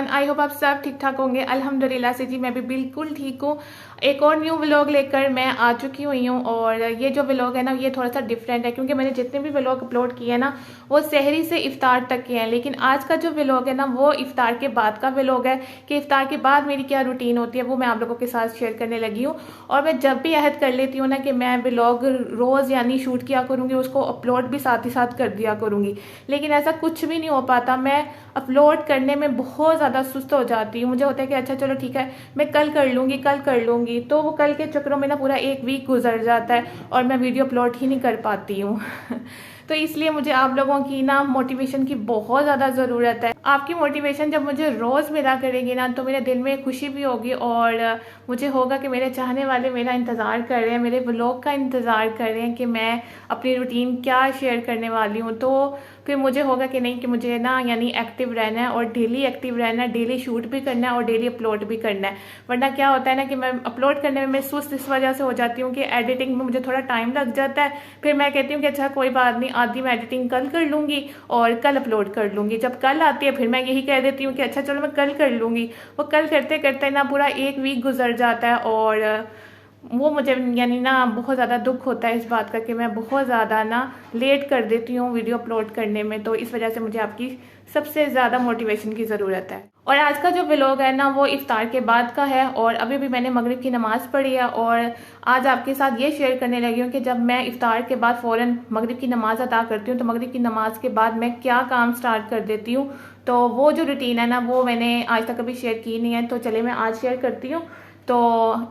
Everyone, I hope आप सब ठीक ठाक होंगे। अल्हम्दुलिल्लाह से जी मैं भी बिल्कुल ठीक हूँ। एक और न्यू व्लॉग लेकर मैं आ चुकी हुई हूँ और ये जो व्लॉग है ना ये थोड़ा सा डिफरेंट है क्योंकि मैंने जितने भी व्लॉग अपलोड किए हैं ना वो सहरी से इफ्तार तक के हैं। लेकिन आज का जो व्लॉग है ना वो इफ्तार के बाद का व्लॉग है कि इफ्तार के बाद मेरी क्या रूटीन होती है वो मैं आप लोगों के साथ शेयर करने लगी हूँ। और मैं जब भी अहद कर लेती हूँ ना कि मैं व्लॉग रोज़ यानी शूट किया करूँगी, उसको अपलोड भी साथ ही साथ कर दिया करूँगी, लेकिन ऐसा कुछ भी नहीं हो पाता। मैं अपलोड करने में बहुत ज़्यादा सुस्त हो जाती हूँ। मुझे होता है कि अच्छा चलो ठीक है मैं कल कर लूँगी कल कर लूँगी, तो वो कल के चक्करों में ना पूरा एक वीक गुजर जाता है और मैं वीडियो अपलोड ही नहीं कर पाती हूँ। तो इसलिए मुझे आप लोगों की ना मोटिवेशन की बहुत ज़्यादा ज़रूरत है। आपकी मोटिवेशन जब मुझे रोज़ मिला करेगी ना तो मेरे दिल में खुशी भी होगी और मुझे होगा कि मेरे चाहने वाले मेरा इंतज़ार कर रहे हैं, मेरे व्लॉग का इंतज़ार कर रहे हैं कि मैं अपनी रूटीन क्या शेयर करने वाली हूँ। तो फिर मुझे होगा कि नहीं कि मुझे ना यानी एक्टिव रहना है और डेली एक्टिव रहना है, डेली शूट भी करना है और डेली अपलोड भी करना है। वरना क्या होता है ना कि मैं अपलोड करने में मैं सुस्त इस वजह से हो जाती हूँ कि एडिटिंग में मुझे थोड़ा टाइम लग जाता है। फिर मैं कहती हूँ कि अच्छा कोई बात नहीं, आधी मैं एडिटिंग कल कर लूँगी और कल अपलोड कर लूँगी। जब कल आती है फिर मैं यही कह देती हूँ कि अच्छा चलो मैं कल कर लूँगी। वो कल करते करते ना पूरा एक वीक गुजर जाता है और वो मुझे यानी ना बहुत ज़्यादा दुख होता है इस बात का कि मैं बहुत ज़्यादा ना लेट कर देती हूँ वीडियो अपलोड करने में। तो इस वजह से मुझे आपकी सबसे ज़्यादा मोटिवेशन की ज़रूरत है। और आज का जो व्लॉग है ना वो इफ्तार के बाद का है और अभी भी मैंने मगरिब की नमाज़ पढ़ी है और आज आपके साथ ये शेयर करने लगी हूँ कि जब मैं इफ्तार के बाद फ़ौरन मगरिब की नमाज़ अदा करती हूँ तो मगरिब की नमाज़ के बाद मैं क्या काम स्टार्ट कर देती हूँ। तो वो जो रूटीन है ना वो मैंने आज तक कभी शेयर की नहीं है, तो चले मैं आज शेयर करती हूँ। तो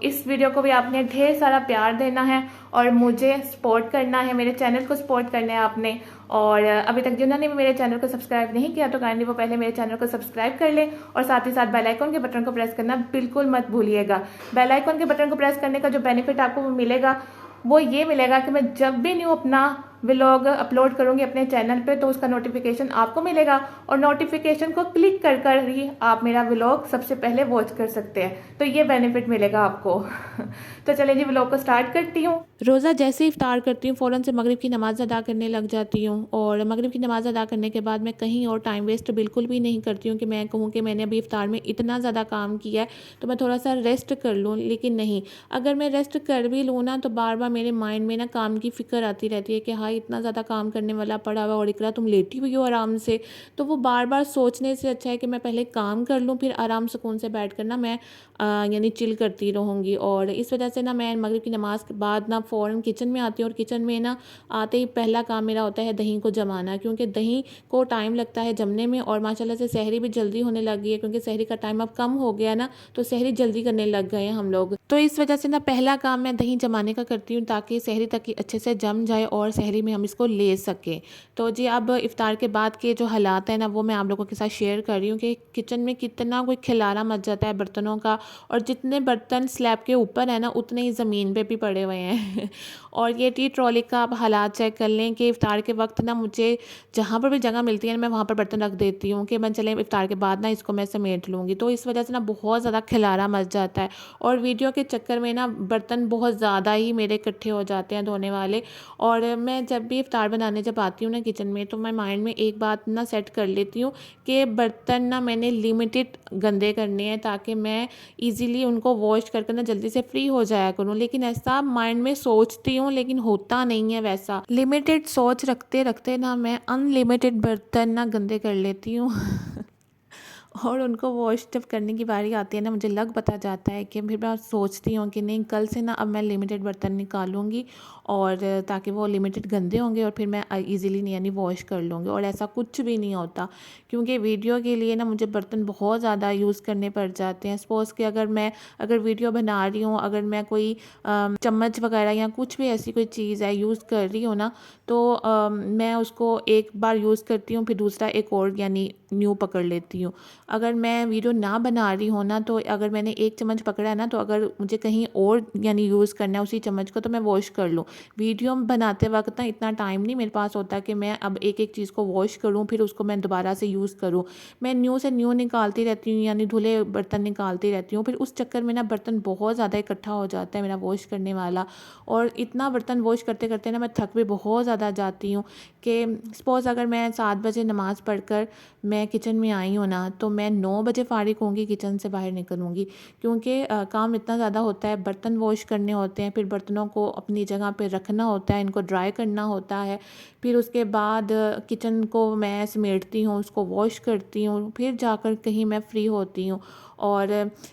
इस वीडियो को भी आपने ढेर सारा प्यार देना है और मुझे सपोर्ट करना है, मेरे चैनल को सपोर्ट करना है आपने। और अभी तक जिन्होंने भी मेरे चैनल को सब्सक्राइब नहीं किया तो काइंडली वो पहले मेरे चैनल को सब्सक्राइब कर लें और साथ ही साथ बेल आइकन के बटन को प्रेस करना बिल्कुल मत भूलिएगा। बेल आइकन के बटन को प्रेस करने का जो बेनिफिट आपको मिलेगा वो ये मिलेगा कि मैं जब भी न्यू अपना व्लॉग अपलोड करूंगी अपने चैनल पे तो उसका नोटिफिकेशन आपको मिलेगा और नोटिफिकेशन को क्लिक कर कर ही आप मेरा व्लॉग सबसे पहले वॉच कर सकते हैं। तो ये बेनिफिट मिलेगा आपको। तो चलिए जी व्लॉग को स्टार्ट करती हूँ। रोज़ा जैसे इफ्तार करती हूँ फ़ौरन से मगरिब की नमाज़ अदा करने लग जाती हूँ और मगरिब की नमाज़ अदा करने के बाद मैं कहीं और टाइम वेस्ट बिल्कुल भी नहीं करती हूँ कि मैं कहूँ कि मैंने अभी इफ्तार में इतना ज़्यादा काम किया है तो मैं थोड़ा सा रेस्ट कर लूँ। लेकिन नहीं, अगर मैं रेस्ट कर भी लूँ ना तो बार बार मेरे माइंड में ना काम की फ़िक्र आती रहती है कि हाँ इतना ज़्यादा काम करने वाला पड़ा हुआ और इकरा तुम लेटी हुई हो आराम से। तो वो बार बार सोचने से अच्छा है कि मैं पहले काम कर लूँ फिर आराम सुकून से बैठ कर ना मैं यानी चिल करती रहूँगी। और इस वजह से ना मैं मगरिब की नमाज़ के बाद ना फ़ौरन किचन में आती हूँ और किचन में ना आते ही पहला काम मेरा होता है दही को जमाना, क्योंकि दही को टाइम लगता है जमने में और माशाल्लाह से सहरी भी जल्दी होने लगी है क्योंकि सहरी का टाइम अब कम हो गया ना तो सहरी जल्दी करने लग गए हैं हम लोग। तो इस वजह से ना पहला काम मैं दही जमाने का करती हूँ ताकि सहरी तक अच्छे से जम जाए और सहरी में हम इसको ले सकें। तो जी अब इफ्तार के बाद के जो हालात हैं ना वो मैं आप लोगों के साथ शेयर कर रही हूँ कि किचन में कितना कोई खिलारा मच जाता है बर्तनों का और जितने बर्तन स्लैब के ऊपर है ना उतने ही ज़मीन पे भी पड़े हुए हैं। और ये टी ट्रॉली का आप हालात चेक कर लें कि इफ्तार के वक्त ना मुझे जहाँ पर भी जगह मिलती है ना मैं वहाँ पर बर्तन रख देती हूँ कि मैं चले इफ्तार के बाद ना इसको मैं समेट लूँगी। तो इस वजह से ना बहुत ज़्यादा खिलारा मच जाता है और वीडियो के चक्कर में ना बर्तन बहुत ज़्यादा ही मेरे इकट्ठे हो जाते हैं धोने वाले। और मैं जब भी इफ्तार बनाने जब आती हूँ ना किचन में तो मैं माइंड में एक बात ना सेट कर लेती हूँ कि बर्तन ना मैंने लिमिटेड गंदे करने हैं ताकि मैं इजीली उनको वॉश करके ना जल्दी से फ्री हो जाया करूँ। लेकिन ऐसा माइंड में सोचती हूँ लेकिन होता नहीं है वैसा। लिमिटेड सोच रखते रखते ना मैं अनलिमिटेड बर्तन ना गंदे कर लेती हूँ। और उनको वॉश जब करने की बारी आती है ना मुझे लग पता जाता है कि फिर मैं सोचती हूँ कि नहीं कल से ना अब मैं लिमिटेड बर्तन निकालूंगी और ताकि वो लिमिटेड गंदे होंगे और फिर मैं इजीली यानी वॉश कर लूँगी। और ऐसा कुछ भी नहीं होता क्योंकि वीडियो के लिए ना मुझे बर्तन बहुत ज़्यादा यूज़ करने पड़ जाते हैं। सपोज़ कि अगर वीडियो बना रही हूँ, अगर मैं कोई चम्मच वगैरह या कुछ भी ऐसी कोई चीज़ है यूज़ कर रही हूँ ना तो मैं उसको एक बार यूज़ करती हूँ फिर दूसरा एक और यानी न्यू पकड़ लेती हूँ। अगर मैं वीडियो ना बना रही हूँ ना तो अगर मैंने एक चम्मच पकड़ा है ना तो अगर मुझे कहीं और यानी यूज़ करना है उसी चम्मच को तो मैं वॉश कर लूँ। वीडियो बनाते वक्त ना इतना टाइम नहीं मेरे पास होता कि मैं अब एक एक चीज़ को वॉश करूँ फिर उसको मैं दोबारा से यूज़ करूँ। मैं न्यू से न्यू निकालती रहती हूँ, यानी धुले बर्तन निकालती रहती हूँ। फिर उस चक्कर में ना बर्तन बहुत ज़्यादा इकट्ठा हो जाता है मेरा वॉश करने वाला, और इतना बर्तन वॉश करते करते ना मैं थक भी बहुत ज़्यादा जाती हूँ कि सपोज़ अगर मैं 7 बजे नमाज़ पढ़कर मैं किचन में आई हूँ ना, तो मैं 9 बजे फ़ारिग होंगी, किचन से बाहर निकलूँगी, क्योंकि काम इतना ज़्यादा होता है। बर्तन वॉश करने होते हैं, फिर बर्तनों को अपनी जगह पे रखना होता है, इनको ड्राई करना होता है, फिर उसके बाद किचन को मैं समेटती हूँ, उसको वॉश करती हूँ, फिर जाकर कहीं मैं फ्री होती हूँ। और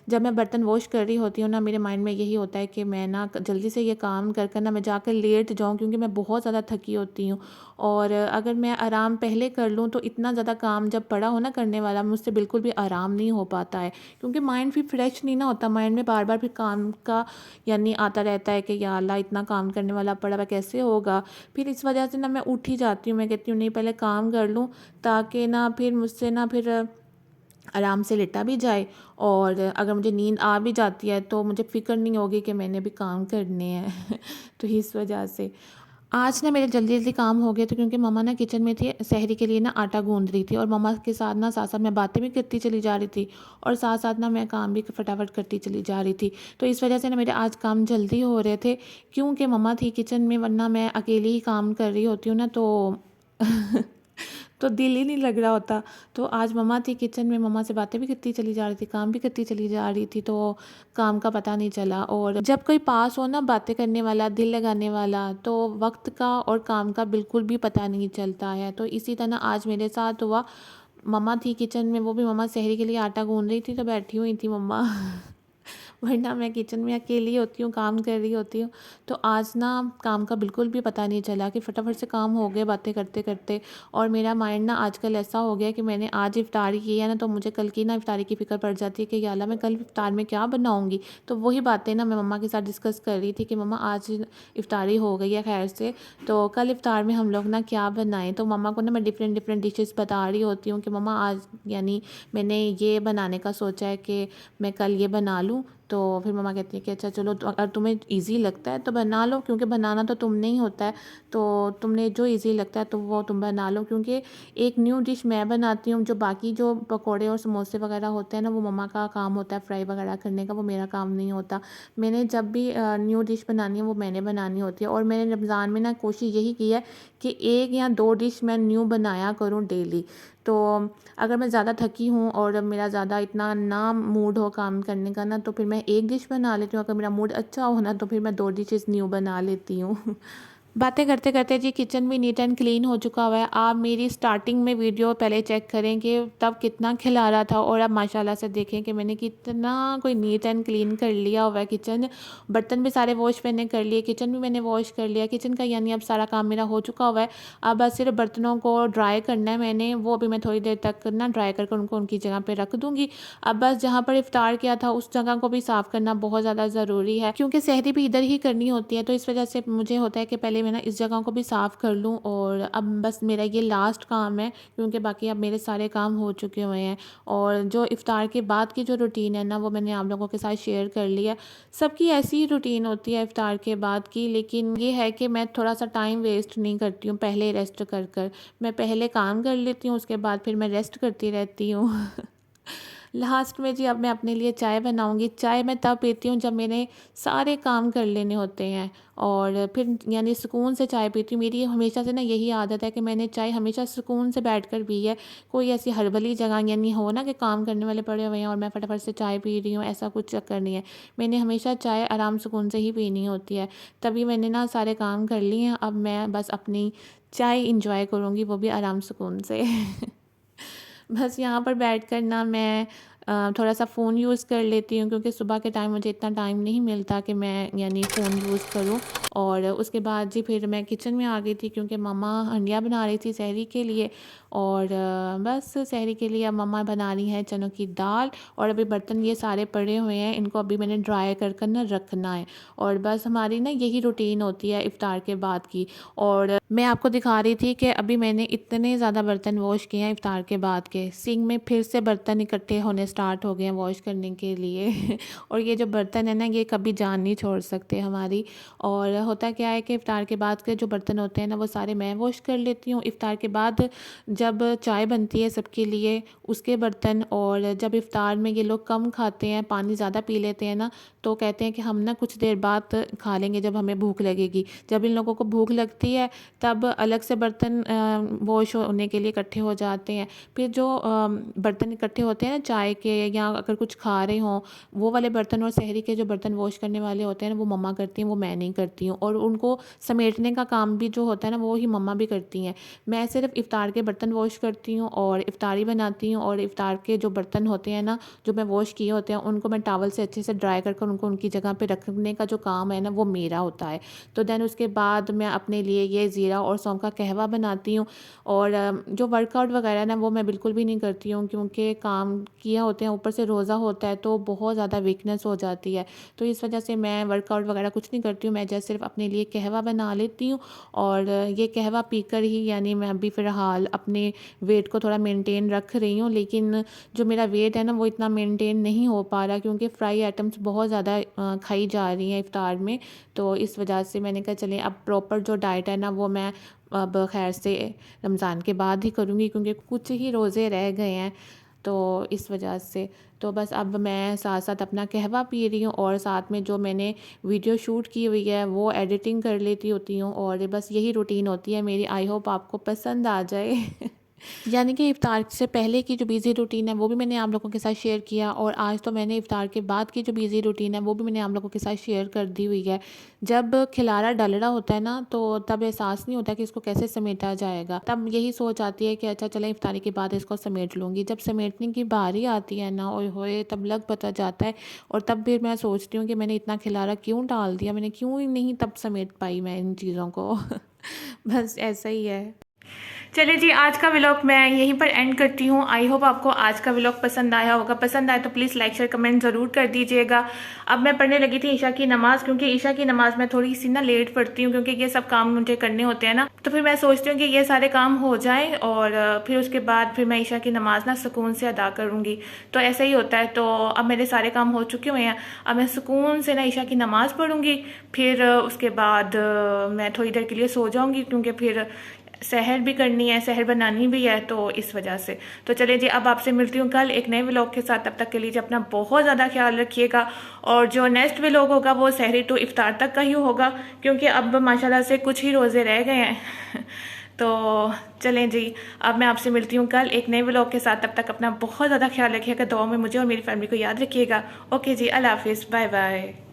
जब मैं बर्तन वॉश कर रही होती हूँ ना, मेरे माइंड में यही होता है कि मैं ना जल्दी से ये काम कर कर ना मैं जाकर लेट जाऊँ, क्योंकि मैं बहुत ज़्यादा थकी होती हूँ। और अगर मैं आराम पहले कर लूँ तो इतना ज़्यादा काम जब पड़ा हो ना करने वाला, मुझसे बिल्कुल भी आराम नहीं हो पाता है, क्योंकि माइंड फिर फ्रेश नहीं ना होता। माइंड में बार बार फिर काम का यानी आता रहता है कि या अल्लाह इतना काम करने वाला पड़ा हुआ कैसे होगा। फिर इस वजह से ना मैं उठ ही जाती हूँ, मैं कहती हूँ नहीं पहले काम कर लूँ, ताकि ना फिर मुझसे ना फिर आराम से लेटा भी जाए, और अगर मुझे नींद आ भी जाती है तो मुझे फ़िक्र नहीं होगी कि मैंने भी काम करने हैं। तो इस वजह से आज ना मेरे जल्दी जल्दी काम हो गए थे, क्योंकि मम्मा ना किचन में थी, सहरी के लिए ना आटा गूंद रही थी, और मम्मा के साथ ना साथ साथ मैं बातें भी करती चली जा रही थी, और साथ साथ ना मैं काम भी फटाफट करती चली जा रही थी। तो इस वजह से ना मेरे आज काम जल्दी हो रहे थे, क्योंकि मम्मा थी किचन में, वरना मैं अकेली ही काम कर रही होती हूँ ना, तो तो दिल ही नहीं लग रहा होता। तो आज मम्मा थी किचन में, मम्मा से बातें भी करती चली जा रही थी, काम भी करती चली जा रही थी, तो काम का पता नहीं चला। और जब कोई पास हो ना बातें करने वाला, दिल लगाने वाला, तो वक्त का और काम का बिल्कुल भी पता नहीं चलता है। तो इसी तरह आज मेरे साथ हुआ। मम्मा थी किचन में, वो भी मम्मा सहरी के लिए आटा गूंद रही थी, तो बैठी हुई थी मम्मा। वरना मैं किचन में अकेली होती हूँ, काम कर रही होती हूँ। तो आज ना काम का बिल्कुल भी पता नहीं चला कि फटाफट से काम हो गए बातें करते करते। और मेरा माइंड ना आजकल ऐसा हो गया कि मैंने आज इफ्तारी की है ना, तो मुझे कल की ना इफ्तारी की फ़िक्र पड़ जाती है कि या अल्लाह मैं कल इफ्तार में क्या बनाऊँगी। तो वही बातें ना मैं मम्मा के साथ डिस्कस कर रही थी कि मम्मा आज इफ्तारी हो गई है खैर से, तो कल इफ्तार में हम लोग ना क्या बनाएं। तो मम्मा को ना मैं डिफरेंट डिफरेंट डिशेस बता रही होती हूँ कि मम्मा आज यानी मैंने ये बनाने का सोचा है कि मैं कल ये बना लूँ। तो फिर मम्मा कहती है कि अच्छा चलो, तो अगर तुम्हें इजी लगता है तो बना लो, क्योंकि बनाना तो तुमने ही होता है, तो तुमने जो इजी लगता है तो वो तुम बना लो। क्योंकि एक न्यू डिश मैं बनाती हूँ, जो बाकी जो पकोड़े और समोसे वगैरह होते हैं ना, वो मम्मा का काम होता है फ्राई वगैरह करने का, वो मेरा काम नहीं होता। मैंने जब भी न्यू डिश बनानी है वो मैंने बनानी होती है। और मैंने रमज़ान में ना कोशिश यही की है कि 1 या 2 डिश मैं न्यू बनाया करूँ डेली। तो अगर मैं ज़्यादा थकी हूँ और मेरा ज़्यादा इतना ना मूड हो काम करने का ना, तो फिर मैं एक डिश बना लेती हूँ। अगर मेरा मूड अच्छा हो ना, तो फिर मैं 2 डिशेस न्यू बना लेती हूँ। बातें करते करते जी किचन भी नीट एंड क्लीन हो चुका हुआ है। आप मेरी स्टार्टिंग में वीडियो पहले चेक करें कि तब कितना खिला रहा था, और अब माशाल्लाह से देखें कि मैंने कितना कोई नीट एंड क्लीन कर लिया हुआ है किचन। बर्तन भी सारे वॉश मैंने कर लिए, किचन भी मैंने वॉश कर लिया। किचन का यानी अब सारा काम मेरा हो चुका हुआ है। अब बस सिर्फ बर्तनों को ड्राई करना है मैंने, वो भी मैं थोड़ी देर तक ना ड्राई करके उनको उनकी जगह पर रख दूँगी। अब बस जहाँ पर इफ्तार किया था उस जगह को भी साफ़ करना बहुत ज़्यादा ज़रूरी है, क्योंकि सहरी भी इधर ही करनी होती है। तो इस वजह से मुझे होता है कि पहले मैं ना इस जगह को भी साफ़ कर लूँ। और अब बस मेरा ये लास्ट काम है, क्योंकि बाकी अब मेरे सारे काम हो चुके हुए हैं। और जो इफ़्तार के बाद की जो रूटीन है ना, वो मैंने आप लोगों के साथ शेयर कर लिया। सबकी ऐसी ही रूटीन होती है इफ़्तार के बाद की, लेकिन ये है कि मैं थोड़ा सा टाइम वेस्ट नहीं करती हूँ। पहले रेस्ट कर कर मैं पहले काम कर लेती हूँ, उसके बाद फिर मैं रेस्ट करती रहती हूँ। लास्ट में जी अब मैं अपने लिए चाय बनाऊंगी। चाय मैं तब पीती हूँ जब मैंने सारे काम कर लेने होते हैं, और फिर यानी सुकून से चाय पीती हूँ। मेरी हमेशा से ना यही आदत है कि मैंने चाय हमेशा सुकून से बैठकर पी है। कोई ऐसी हड़बली जगह यानी हो ना कि काम करने वाले पड़े हुए हैं और मैं फटाफट से चाय पी रही हूँ, ऐसा कुछ चक्कर नहीं है। मैंने हमेशा चाय आराम सुकून से ही पीनी होती है। तभी मैंने ना सारे काम कर लिए हैं, अब मैं बस अपनी चाय इंजॉय करूँगी, वो भी आराम सुकून से। बस यहाँ पर बैठकर ना मैं थोड़ा सा फ़ोन यूज़ कर लेती हूँ, क्योंकि सुबह के टाइम मुझे इतना टाइम नहीं मिलता कि मैं यानी फ़ोन यूज़ करूँ। और उसके बाद जी फिर मैं किचन में आ गई थी, क्योंकि मम्मा हंडिया बना रही थी सहरी के लिए। और बस सहरी के लिए अब मम्मा बना रही हैं चनों की दाल। और अभी बर्तन ये सारे पड़े हुए हैं, इनको अभी मैंने ड्राई कर कर ना रखना है। और बस हमारी ना यही रूटीन होती है इफ़्तार के बाद की। और मैं आपको दिखा रही थी कि अभी मैंने इतने ज़्यादा बर्तन वॉश किए हैं इफ़्तार के बाद के, सिंक में फिर से बर्तन इकट्ठे होने स्टार्ट हो गए हैं वॉश करने के लिए और ये जो बर्तन है ना, ये कभी जान नहीं छोड़ सकते हमारी। और होता क्या है कि इफ़्तार के बाद के जो बर्तन होते हैं ना, वो सारे मैं वॉश कर लेती हूँ। इफ़्तार के बाद जब चाय बनती है सबके लिए, उसके बर्तन, और जब इफ़्तार में ये लोग कम खाते हैं, पानी ज़्यादा पी लेते हैं ना, तो कहते हैं कि हम ना कुछ देर बाद खा लेंगे जब हमें भूख लगेगी। जब इन लोगों को भूख लगती है तब अलग से बर्तन वॉश होने के लिए इकट्ठे हो जाते हैं। फिर जो बर्तन इकट्ठे होते हैं ना चाय के, या अगर कुछ खा रहे हों, वो वाले बर्तन और सहरी के जो बर्तन वॉश करने वाले होते हैं ना, वो मम्मा करती हैं, वो मैं नहीं करती हूँ। और उनको समेटने का काम भी जो होता है ना, वो ही मम्मा भी करती हैं। मैं सिर्फ इफ़्तार के बर्तन वॉश करती हूँ और इफ़्तारी बनाती हूँ, और इफ़्तार के जो बर्तन होते हैं ना, जो मैं वॉश किए होते हैं, उनको मैं टॉवल से अच्छे से ड्राई कर उनको उनकी जगह पे रखने का जो काम है ना, वो मेरा होता है। तो देन उसके बाद मैं अपने लिए ये ज़ीरा और सौंफ का कहवा बनाती हूँ। और जो वर्कआउट वगैरह ना, वो मैं बिल्कुल भी नहीं करती हूँ, क्योंकि काम किया होते हैं, ऊपर से रोज़ा होता है, तो बहुत ज़्यादा वीकनेस हो जाती है। तो इस वजह से मैं वर्कआउट वगैरह कुछ नहीं करती हूँ। मैं जैसे सिर्फ अपने लिए कहवा बना लेती हूँ, और ये कहवा पीकर ही, यानी मैं अभी फ़िलहाल अपने वेट को थोड़ा मेंटेन रख रही हूँ। लेकिन जो मेरा वेट है ना, वो इतना मेंटेन नहीं हो पा रहा, क्योंकि फ्राई आइटम्स बहुत ज़्यादा खाई जा रही हैं इफ़्तार में। तो इस वजह से मैंने कहा चलें अब प्रॉपर जो डाइट है ना, वो मैं अब खैर से रमज़ान के बाद ही करूँगी, क्योंकि कुछ ही रोज़े रह गए हैं। तो इस वजह से तो बस अब मैं साथ साथ अपना कहवा पी रही हूँ, और साथ में जो मैंने वीडियो शूट की हुई है वो एडिटिंग कर लेती होती हूँ। और बस यही रूटीन होती है मेरी। आई होप आपको पसंद आ जाए यानी कि इफ़्तार से पहले की जो बिज़ी रूटीन है, वो भी मैंने आप लोगों के साथ शेयर किया, और आज तो मैंने इफ़्तार के बाद की जो बिज़ी रूटीन है, वो भी मैंने आप लोगों के साथ शेयर कर दी हुई है। जब खिलारा डल रहा होता है ना, तो तब एहसास नहीं होता कि इसको कैसे समेटा जाएगा। तब यही सोच आती है कि अच्छा चलें इफ़्तारी के बाद इसको समेट लूँगी। जब समेटने की बारी आती है ना, ओए होए, तब लग पता जाता है। और तब फिर मैं सोचती हूँ कि मैंने इतना खिलारा क्यों डाल दिया, मैंने क्यों ही नहीं तब समेट पाई मैं इन चीज़ों को बस ऐसा ही है। चलिए जी, आज का व्लॉग मैं यहीं पर एंड करती हूँ। आई होप आपको आज का व्लॉग पसंद आया होगा। पसंद आए तो प्लीज़ लाइक शेयर कमेंट ज़रूर कर दीजिएगा। अब मैं पढ़ने लगी थी ईशा की नमाज़, क्योंकि ईशा की नमाज़ मैं थोड़ी सी ना लेट पढ़ती हूँ, क्योंकि ये सब काम मुझे करने होते हैं ना। तो फिर मैं सोचती हूँ कि ये सारे काम हो जाए, और फिर उसके बाद फिर मैं ईशा की नमाज़ ना सुकून से अदा करूँगी। तो ऐसा ही होता है। तो अब मेरे सारे काम हो चुके हुए हैं। अब मैं सुकून से ना ईशा की नमाज़ पढ़ूँगी। फिर उसके बाद मैं थोड़ी देर के लिए सो जाऊँगी, क्योंकि फिर सहर भी करनी है, सहर बनानी भी है, तो इस वजह से। तो चलिए जी, अब आपसे मिलती हूँ कल एक नए व्लॉग के साथ। तब तक के लिए जी अपना बहुत ज़्यादा ख्याल रखिएगा। और जो नेक्स्ट व्लॉग होगा वो सहरी टू इफ्तार तक का ही होगा, क्योंकि अब माशाल्लाह से कुछ ही रोज़े रह गए हैं तो चलें जी, अब मैं आपसे मिलती हूँ कल एक नए व्लॉग के साथ। तब तक अपना बहुत ज़्यादा ख्याल रखिएगा। दुआ में मुझे और मेरी फैमिली को याद रखिएगा। ओके जी, अल्लाह हाफिज़, बाय बाय।